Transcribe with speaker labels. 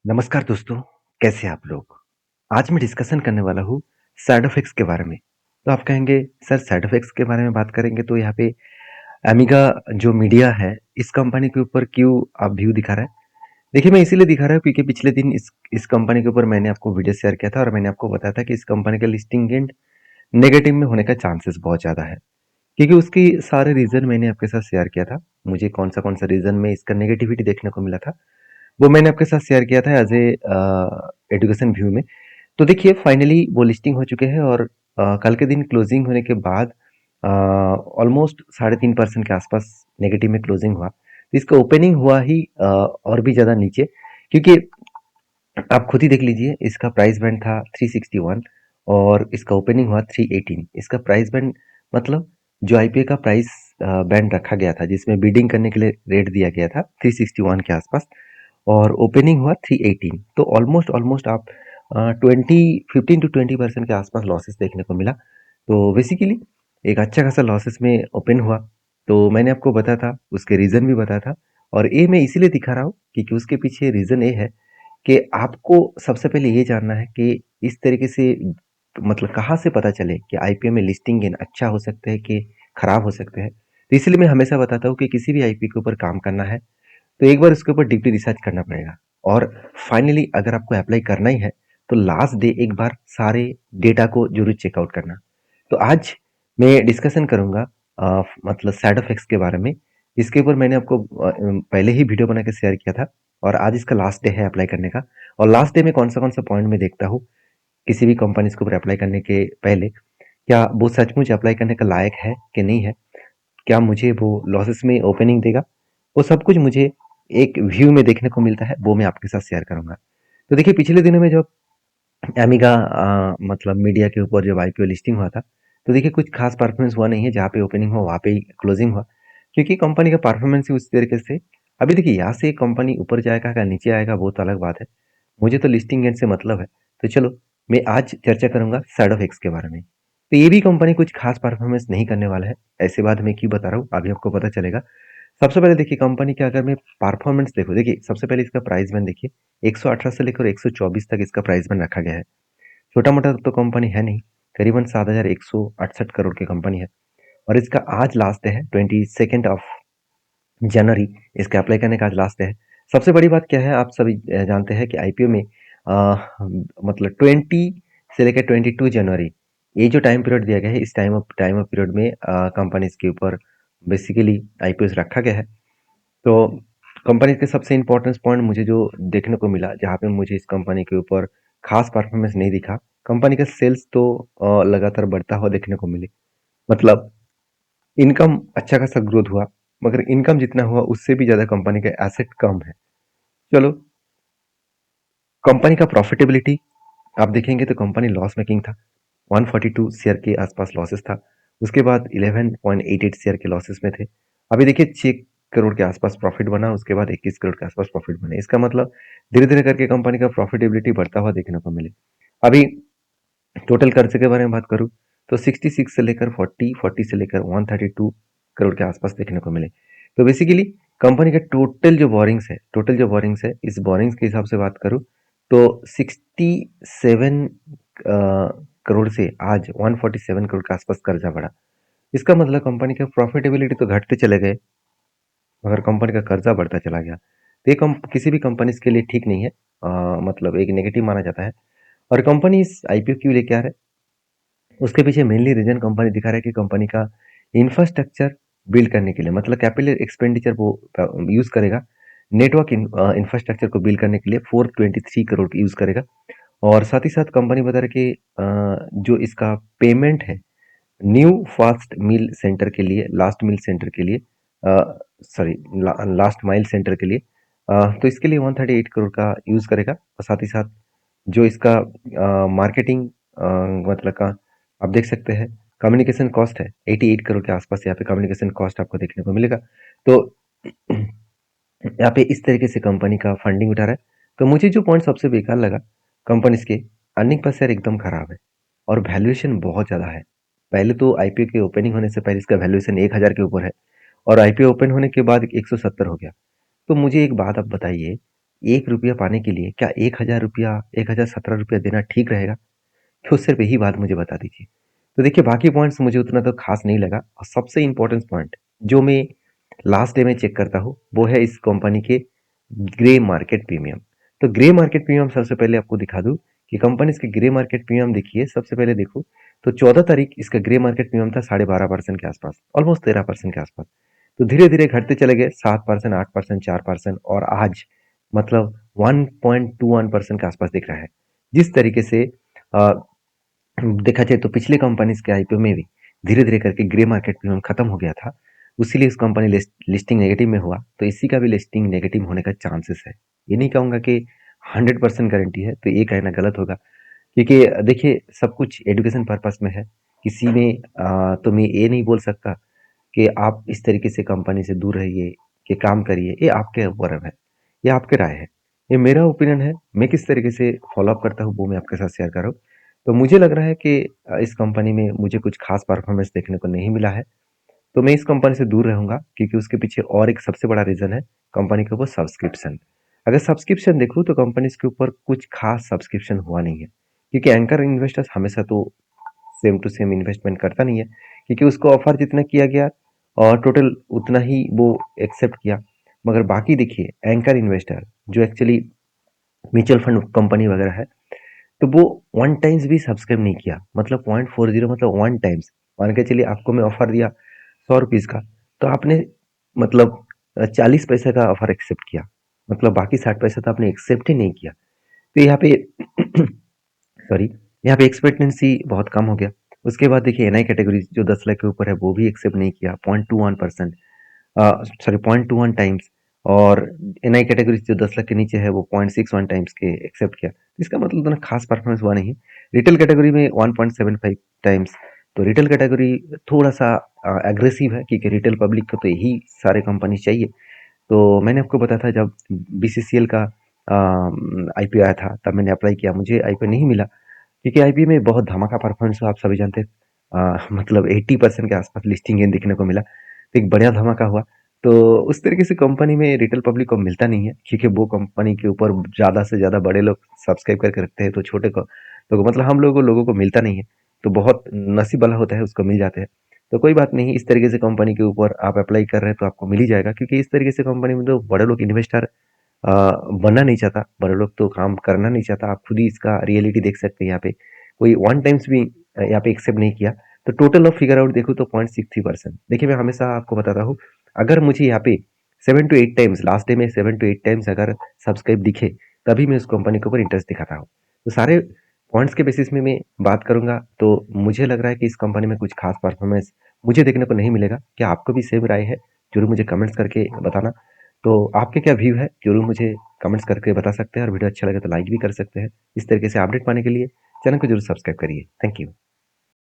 Speaker 1: नमस्कार दोस्तों, कैसे हैं आप लोग? आज मैं डिस्कशन करने वाला हूँ साइड इफ़ेक्ट्स के बारे में। तो आप कहेंगे सर साइड इफ़ेक्ट्स के बारे में बात करेंगे तो यहाँ पे एमिगा जो मीडिया है, इस कंपनी के ऊपर क्यों आप व्यू दिखा रहा है? देखिए मैं इसीलिए दिखा रहा हूँ क्योंकि पिछले दिन इस कंपनी के ऊपर मैंने आपको वीडियो शेयर किया था और मैंने आपको बताया था कि इस कंपनी का लिस्टिंग एंड नेगेटिव में होने का चांसेस बहुत ज़्यादा है। क्योंकि उसकी सारे रीज़न मैंने आपके साथ शेयर किया था। मुझे कौन-सा रीज़न में इसका नेगेटिविटी देखने को मिला था। वो मैंने आपके साथ शेयर किया था एज़ एजुकेशन व्यू में। तो देखिए फाइनली वो लिस्टिंग हो चुके हैं और कल के दिन क्लोजिंग होने के बाद ऑलमोस्ट 3.5% के आसपास नेगेटिव में क्लोजिंग हुआ। तो इसका ओपनिंग हुआ ही और भी ज़्यादा नीचे क्योंकि आप खुद ही देख लीजिए इसका प्राइस बैंड था 361 और इसका ओपनिंग हुआ 318। इसका प्राइस बैंड मतलब जो आईपीओ का प्राइस बैंड रखा गया था जिसमें बिडिंग करने के लिए रेट दिया गया था 361 के आसपास और ओपनिंग हुआ 318। तो ऑलमोस्ट ऑलमोस्ट आप 15 to 20% के आसपास लॉसेस देखने को मिला। तो बेसिकली एक अच्छा खासा लॉसेस में ओपन हुआ। तो मैंने आपको बताया था, उसके रीज़न भी बताया था और ये मैं इसीलिए दिखा रहा हूँ क्योंकि उसके पीछे रीज़न ये है कि आपको सबसे पहले ये जानना है कि इस तरीके से मतलब कहाँ से पता चले कि आईपीओ में लिस्टिंग गेन अच्छा हो सकता है कि खराब हो सकते हैं। तो इसलिए मैं हमेशा बताता हूँ कि किसी भी आईपीओ के ऊपर काम करना है तो एक बार उसके ऊपर डीपली रिसर्च करना पड़ेगा और फाइनली अगर आपको अप्लाई करना ही है तो लास्ट डे एक बार सारे डेटा को जरूर चेकआउट करना। तो आज मैं डिस्कशन करूंगा मतलब साइड इफेक्ट्स के बारे में। इसके ऊपर मैंने आपको पहले ही वीडियो बना के शेयर किया था और आज इसका लास्ट डे है अप्लाई करने का। और लास्ट डे में कौन सा पॉइंट में देखता हूँ किसी भी कंपनी के ऊपर अप्लाई करने के पहले क्या वो सचमुच अप्लाई करने का लायक है कि नहीं है, क्या मुझे वो लॉसेस में ओपनिंग देगा, वो सब कुछ मुझे एक व्यू में देखने को मिलता है, वो मैं आपके साथ शेयर करूंगा। तो देखिए पिछले दिनों में जब एमिगा मतलब मीडिया के ऊपर जब आईपीओ लिस्टिंग हुआ था तो देखिए कुछ खास परफॉर्मेंस हुआ नहीं है। जहाँ पे ओपनिंग हुआ वहाँ पे ही क्लोजिंग हुआ क्योंकि कंपनी का परफॉर्मेंस ही उस तरीके से। अभी देखिए यहाँ से कंपनी ऊपर जाएगा या नीचे आएगा वो तो अलग बात है, मुझे तो लिस्टिंग एंड से मतलब है। तो चलो मैं आज चर्चा करूंगा साइड ऑफ एक्स के बारे में। तो ये भी कंपनी कुछ खास परफॉर्मेंस नहीं करने वाला है, ऐसे बात मैं क्यों बता रहा हूँ अभी आपको पता चलेगा। सबसे पहले देखिए कंपनी के अगर मैं परफॉर्मेंस देखो, देखिए सबसे पहले इसका प्राइस बैंड देखिए 118 से लेकर 124 तक इसका प्राइस बैंड रखा गया है। छोटा मोटा तो कंपनी है नहीं, करीबन 7,168 करोड़ की कंपनी है और इसका आज लास्ट है 22 इसका अप्लाई करने का आज लास्ट है। सबसे बड़ी बात क्या है आप सभी जानते हैं कि आईपीओ में मतलब 20 से लेकर 22 जनवरी ये जो टाइम पीरियड दिया गया है, इस टाइम ऑफ पीरियड में कंपनीज के ऊपर बेसिकली आईपीओ रखा गया है। तो कंपनी के सबसे इम्पोर्टेंट पॉइंट मुझे जो देखने को मिला जहाँ पे मुझे इस कंपनी के ऊपर खास परफॉर्मेंस नहीं दिखा, कंपनी का सेल्स तो लगातार बढ़ता हुआ देखने को मिले। मतलब इनकम अच्छा खासा ग्रोथ हुआ मगर इनकम जितना हुआ उससे भी ज़्यादा कंपनी का एसेट कम है। चलो कंपनी का प्रॉफिटेबिलिटी आप देखेंगे तो कंपनी लॉस मेकिंग था, 142 शेयर के आसपास लॉसेस था। उसके बाद 11.88 शेयर के लॉसेस में थे। अभी देखिए 6 करोड़ के आसपास प्रॉफिट बना, उसके बाद 21 करोड़ के आसपास प्रॉफिट बने। इसका मतलब धीरे धीरे करके कंपनी का प्रॉफिटेबिलिटी बढ़ता हुआ देखने को मिले। अभी टोटल कर्जे के बारे में बात करूँ तो 66 से लेकर 40 से लेकर 132 करोड़ के आसपास देखने को मिले। तो बेसिकली कंपनी का टोटल जो बोरिंग्स है इस बोरिंग्स के हिसाब से बात करूँ तो 67 करोड़ से आज 147 करोड़ के आसपास कर्जा बढ़ा। इसका मतलब कंपनी का प्रॉफिटेबिलिटी तो घटते चले गए मगर कंपनी का कर्जा बढ़ता चला गया। तो ये किसी भी कंपनी के लिए ठीक नहीं है, मतलब एक नेगेटिव माना जाता है। और कंपनी इस आईपीओ क्यों लेके आ रहा है, उसके पीछे मेनली रीजन कंपनी दिखा रहा है कि कंपनी का इंफ्रास्ट्रक्चर बिल्ड करने के लिए मतलब कैपिटल एक्सपेंडिचर वो यूज करेगा। नेटवर्क इंफ्रास्ट्रक्चर को बिल्ड करने के लिए 423 करोड़ यूज करेगा। और साथ ही साथ कंपनी बता रही है कि जो इसका पेमेंट है न्यू फास्ट मिल सेंटर के लिए, लास्ट मिल सेंटर के लिए, सॉरी लास्ट माइल सेंटर के लिए, तो इसके लिए 138 करोड़ का यूज करेगा। और साथ ही साथ जो इसका मार्केटिंग मतलब का आप देख सकते हैं कम्युनिकेशन कॉस्ट है 88 करोड़ के आसपास, यहाँ पे कम्युनिकेशन कॉस्ट आपको देखने को मिलेगा। तो यहाँ पे इस तरीके से कंपनी का फंडिंग उठा रहा है। तो मुझे जो पॉइंट सबसे बेकार लगा कंपनीज के, अर्निंग पर शेयर एकदम खराब है और वैल्यूएशन बहुत ज़्यादा है। पहले तो आईपीओ के ओपनिंग होने से पहले इसका वैल्यूएशन 1000 के ऊपर है और आईपीओ ओपन होने के बाद 170 हो गया। तो मुझे एक बात आप बताइए, 1 रुपया पाने के लिए क्या 1000 रुपया 1017 रुपया देना ठीक रहेगा? तो सिर्फ यही बात मुझे बता दीजिए। तो देखिए बाकी पॉइंट्स मुझे उतना तो खास नहीं लगा और सबसे इम्पोर्टेंट पॉइंट जो मैं लास्ट डे में चेक करता हूँ वो है इस कंपनी के ग्रे मार्केट प्रीमियम। तो ग्रे मार्केट प्रीमियम सबसे पहले आपको दिखा दूं कि कंपनी इसके ग्रे मार्केट प्रीमियम देखिए। सबसे पहले देखो तो 14 तारीख इसका ग्रे मार्केट प्रीमियम था 12.5% के आसपास, ऑलमोस्ट 13% के आसपास। तो धीरे धीरे घटते चले गए 7%, 8%, 4% और आज मतलब 1.21% के आसपास दिख रहा है। जिस तरीके से देखा जाए तो पिछले कंपनीज के आईपीओ में भी धीरे धीरे करके ग्रे मार्केट प्रीमियम खत्म हो गया था, उसीलिए इस कंपनी लिस्टिंग नेगेटिव में हुआ। तो इसी का भी लिस्टिंग नेगेटिव होने का चांसेस है। ये नहीं कहूंगा कि 100% गारंटी है, तो ये कहना गलत होगा। क्योंकि देखिए सब कुछ एजुकेशन पर्पस में है। किसी में तो मैं ये नहीं बोल सकता कि आप इस तरीके से कंपनी से दूर रहिए कि काम करिए। ये आपके ऊपर है, ये आपके राय है, ये मेरा ओपिनियन है। मैं किस तरीके से फॉलो अप करता हूँ वो मैं आपके साथ शेयर कर रहा हूँ। तो मुझे लग रहा है कि इस कंपनी में मुझे कुछ खास परफॉर्मेंस देखने को नहीं मिला है। तो मैं इस कंपनी से दूर रहूंगा क्योंकि उसके पीछे और एक सबसे बड़ा रीजन है कंपनी के ऊपर सब्सक्रिप्शन। अगर सब्सक्रिप्शन देखूँ तो कंपनी के ऊपर कुछ खास सब्सक्रिप्शन हुआ नहीं है, क्योंकि एंकर इन्वेस्टर्स हमेशा तो सेम टू सेम इन्वेस्टमेंट करता नहीं है, क्योंकि उसको ऑफर जितना किया गया और टोटल उतना ही वो एक्सेप्ट किया। मगर बाकी देखिए एंकर इन्वेस्टर जो एक्चुअली म्यूचुअल फंड कंपनी वगैरह है, तो वो वन टाइम्स भी सब्सक्राइब नहीं किया। मतलब 0.40 मतलब वन टाइम्स। मान के चलिए आपको मैं ऑफर दिया 100 रुपीज का, तो आपने मतलब 40 पैसे का ऑफर एक्सेप्ट किया। मतलब बाकी 60 पैसा तो आपने एक्सेप्ट ही नहीं किया। तो यहाँ पे सॉरी, यहाँ पे एक्सपेक्टेंसी बहुत कम हो गया। उसके बाद देखिए एनआई कैटेगरी जो 10 लाख के ऊपर है वो भी एक्सेप्ट नहीं किया 0.21%, सॉरी 0.21 टाइम्स। और एनआई कैटेगरी जो 10 लाख के नीचे है वो 0.61 टाइम्स के एक्सेप्ट किया। तो इसका मतलब उतना खास परफॉर्मेंस हुआ नहीं। रिटेल कैटेगरी में 1.75 टाइम्स। तो रिटेल कैटेगरी थोड़ा सा एग्रेसिव है, क्योंकि रिटेल पब्लिक को तो यही सारे कंपनी चाहिए। तो मैंने आपको बताया था जब बीसीसीएल का आईपीओ आया था तब मैंने अप्लाई किया, मुझे आईपीओ नहीं मिला क्योंकि आईपीओ में बहुत धमाका परफॉर्मेंस हुआ। आप सभी जानते हैं मतलब 80% के आसपास लिस्टिंग गेन देखने को मिला, तो एक बढ़िया धमाका हुआ। तो उस तरीके से कंपनी में रिटेल पब्लिक को मिलता नहीं है, क्योंकि वो कंपनी के ऊपर ज़्यादा से ज़्यादा बड़े लोग सब्सक्राइब करके रखते हैं, तो छोटे को तो मतलब हम लोगों को मिलता नहीं है। तो बहुत नसीब वाला होता है उसको मिल जाते हैं। तो कोई बात नहीं, इस तरीके से कंपनी के ऊपर आप अप्लाई कर रहे हैं तो आपको मिल ही जाएगा, क्योंकि इस तरीके से कंपनी में तो बड़े लोग इन्वेस्टर बनना नहीं चाहता, बड़े लोग तो काम करना नहीं चाहता। आप खुद ही इसका रियलिटी देख सकते हैं। यहाँ पे कोई वन टाइम्स भी यहाँ पे एक्सेप्ट नहीं किया। तो टोटल ऑफ फिगर आउट देखो तो 0.63%। देखिए मैं हमेशा आपको बताता हूँ, अगर मुझे यहाँ पे 7 to 8 टाइम्स लास्ट डे में 7 to 8 टाइम्स अगर सब्सक्राइब दिखे तभी मैं उस कंपनी के ऊपर इंटरेस्ट दिखाता हूँ। तो सारे पॉइंट्स के बेसिस में मैं बात करूंगा तो मुझे लग रहा है कि इस कंपनी में कुछ खास परफॉर्मेंस मुझे देखने को नहीं मिलेगा। क्या आपको भी सेम राय है? जरूर मुझे कमेंट्स करके बताना। तो आपके क्या व्यू है जरूर मुझे कमेंट्स करके बता सकते हैं, और वीडियो अच्छा लगे तो लाइक भी कर सकते हैं। इस तरीके से अपडेट पाने के लिए चैनल को जरूर सब्सक्राइब करिए। Thank you.